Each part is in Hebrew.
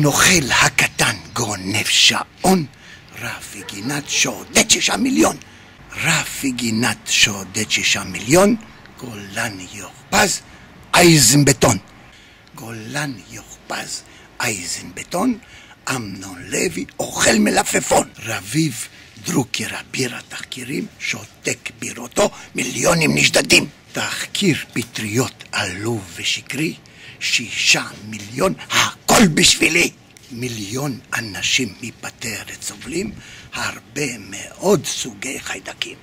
הנוכל הקטן גונב שעון, רפי גינת שודד 6 מיליון. רפי גינת שודד 6 מיליון, גולן יוחפז, אייזנבטון. גולן יוחפז, אייזנבטון, אמנון לוי אוכל מלפפון. רביב דרוקר אביר התחקירים שותק בירותו, מיליונים נשדדים. תחקיר פטריות עלוב ושקרי, 6 מיליון, הכל בשבילי. מיליון אנשים מפטרת סובלים, הרבה מאוד סוגי חיידקים.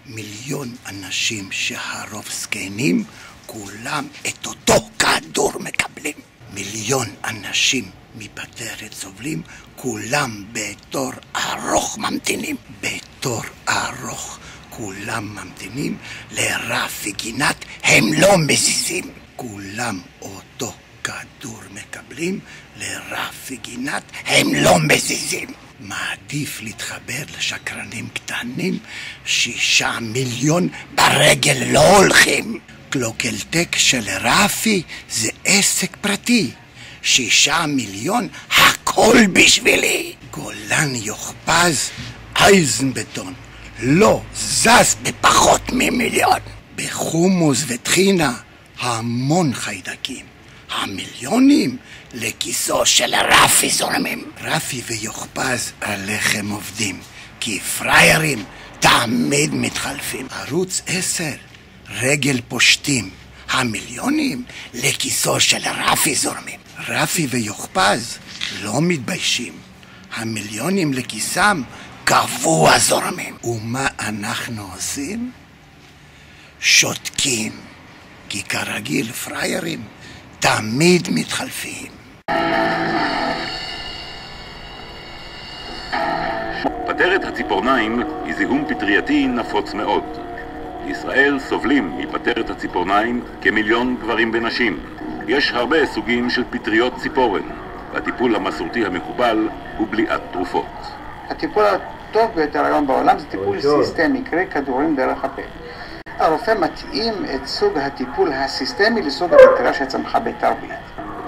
מיליון אנשים שהרוב זקנים, כולם את אותו כדור מקבלים. מיליון אנשים מפטרת סובלים, כולם בתור ארוך ממתינים. בתור ארוך כולם ממתינים, לרפי גינת הם לא מזיזים. כולם אותו כדור מקבלים, לרפי גינת הם לא מזיזים. מעדיף להתחבר לשקרנים קטנים, 6 מיליון ברגל לא הולכים. קלוקלטק של רפי זה עסק פרטי, 6 מיליון הכל בשבילי. גולן יוחפז, אייזנבטון לא זז בפחות ממיליון. בחומוס וטחינה המון חיידקים, המיליונים לכיסו של רפי זורמים. רפי ויוחפז עליכם עובדים, כי פריירים תמיד מתחלפים. ערוץ 10 רגל פושטים, המיליונים לכיסו של רפי זורמים. רפי ויוחפז לא מתביישים, המיליונים לכיסם קבוע זורמים. ומה אנחנו עושים? שותקים, כי כרגיל פריירים תמיד מתחלפים. פטרת הציפורניים היא זיהום פטרייתי נפוץ מאוד. בישראל סובלים מפטרת הציפורניים כמיליון גברים ונשים. יש הרבה סוגים של פטריות ציפורן, והטיפול המסורתי המקובל הוא בליעת תרופות. הטיפול הטוב ביותר היום בעולם זה טיפול סיסטמי, קרי כדורים דרך הפה. הרופא מתאים את סוג הטיפול הסיסטמי לסוג הפטריה שצמחה בתרבית.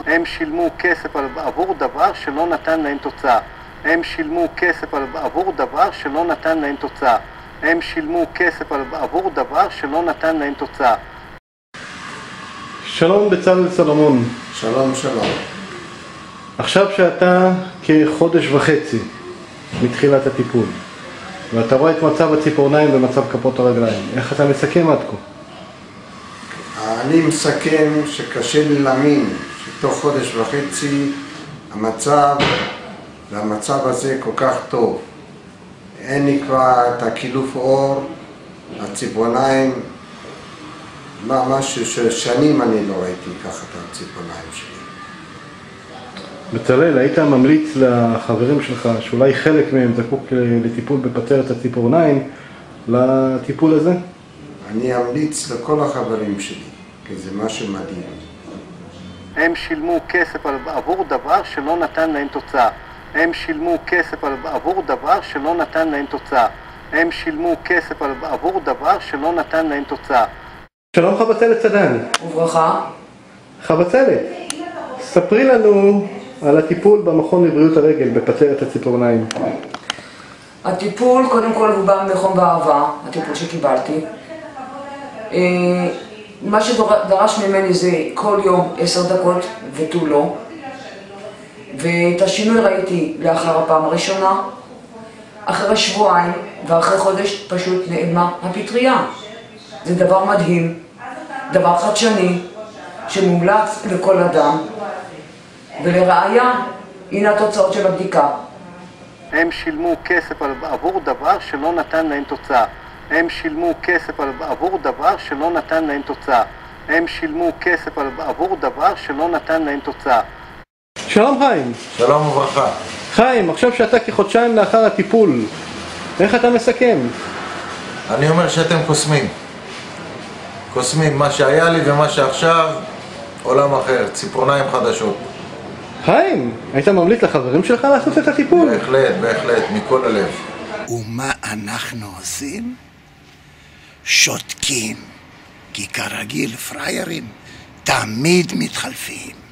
הם שילמו כסף עבור דבר שלא נתן להם תוצאה. הם שילמו כסף עבור דבר שלא נתן להם תוצאה. הם שילמו כסף עבור דבר שלא נתן להם תוצאה. שלום בצלאל סלומון. שלום, שלום. עכשיו שאתה כחודש וחצי מתחילת הטיפול, ואתה רואה את מצב הציפורניים ומצב כפות הרגליים, איך אתה מסכם עד כה? אני מסכם שקשה לי להאמין שתוך חודש וחצי המצב הזה כל כך טוב. אין לי כבר את הקילוף אור, הציפורניים, משהו ששנים אני לא ראיתי ככה את הציפורניים שלי. בצלאל, היית ממליץ לחברים שלך שאולי חלק מהם זקוק לטיפול בפטרת הציפורניים, לטיפול הזה? אני אמליץ לכל החברים שלי, כי זה משהו מדהים. הם שילמו כסף עבור דבר שלא נתן להם תוצאה. הם שילמו כסף עבור דבר שלא נתן להם תוצאה. הם שילמו כסף עבור דבר שלא נתן להם תוצאה. שלום חבצלת צדן. וברכה. חבצלת, ספרי לנו על הטיפול במכון לבריאות הרגל בפטרת הציפורניים. הטיפול, קודם כל, הוא בא ממכון באהבה, הטיפול שקיבלתי. מה שדרש ממני זה כל יום 10 דקות ותו לא. ואת השינוי ראיתי לאחר הפעם הראשונה. אחרי שבועיים ואחרי חודש פשוט נעלמה הפטריה. זה דבר מדהים, דבר חדשני, שמומלץ לכל אדם. ולראיה, הנה התוצאות של הבדיקה. הם שילמו כסף עבור דבר שלא נתן להם תוצאה. הם שילמו כסף עבור דבר שלא נתן להם תוצאה. הם שילמו כסף עבור דבר שלא נתן להם תוצאה. שלום חיים. שלום וברכה. חיים, עכשיו שאתה כחודשיים לאחר הטיפול, איך אתה מסכם? אני אומר שאתם קוסמים, מה שהיה לי ומה שעכשיו, עולם אחר, ציפורניים חדשות. חיים, היית ממליץ לחברים שלך לעשות את הטיפול? בהחלט, מכל הלב. ומה אנחנו עושים? שותקים, כי כרגיל פריירים תמיד מתחלפים.